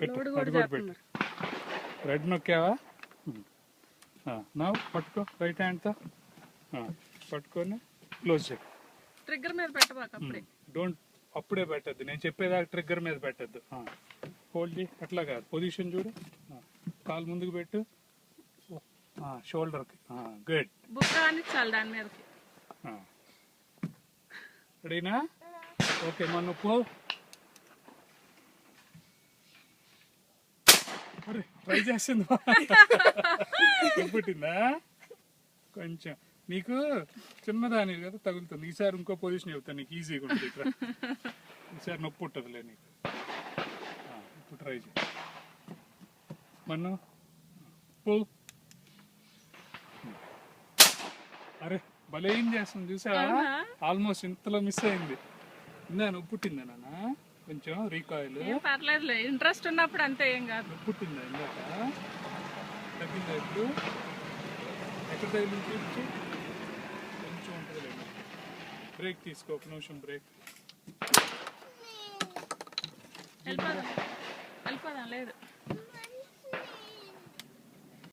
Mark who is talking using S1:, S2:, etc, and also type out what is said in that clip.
S1: పెట్టు అది కూడా పెట్టు. రెడ్ నొక్కావా? నా పట్టుకో రైట్ హ్యాండ్తో పట్టుకొని క్లోజ్ చేయి.
S2: ట్రిగ్గర్ మీద పెట్టబాక అప్పుడే.
S1: డోంట్ అప్పుడే పెట్టద్దు, నేను చెప్పేదాకా ట్రిగ్గర్ మీద పెట్టద్దు. హోల్డ్ చేయి, అట్లా కాదు, పొజిషన్ చూడు, కాలు ముందుకు పెట్టు, షోల్డర్కి. గుడ్.
S2: బుక్ అని చాలు దాని మీదకి.
S1: రెడీనా? ఓకే, మన పో. అరే ట్రై చేస్తుంది, పుట్టిందా? కొంచెం నీకు చిన్నదాని కదా తగులుతుంది. ఈసారి ఇంకో పొజిషన్ చెప్తాను నీకు, ఈజీగా ఉంటుంది. ఇట్లా ఈసారి నొప్పి ఉంటుందిలే నీకు. ఇప్పుడు ట్రై చేయి. మన్ను పో. అరే భలే ఏం చేస్తుంది చూసావా? ఆల్మోస్ట్ ఇంతలో మిస్ అయింది. నొప్పి పుట్టిందా నాన్న? కొంచెం రీకాయిల్.
S2: పర్లేదులే, ఇంట్రెస్ట్ ఉన్నప్పుడు అంతే, ఏం కాదు.
S1: పుట్టిందా ఇందాక? తగ్గిందా ఇప్పుడు? ఎక్కడ తగిలింది చూపించు. కొంచెం ఉంటుంది లేదు. బ్రేక్ తీసుకో, ఒక నిమిషం బ్రేక్.
S2: వెళ్ళిపోదాం లేదు.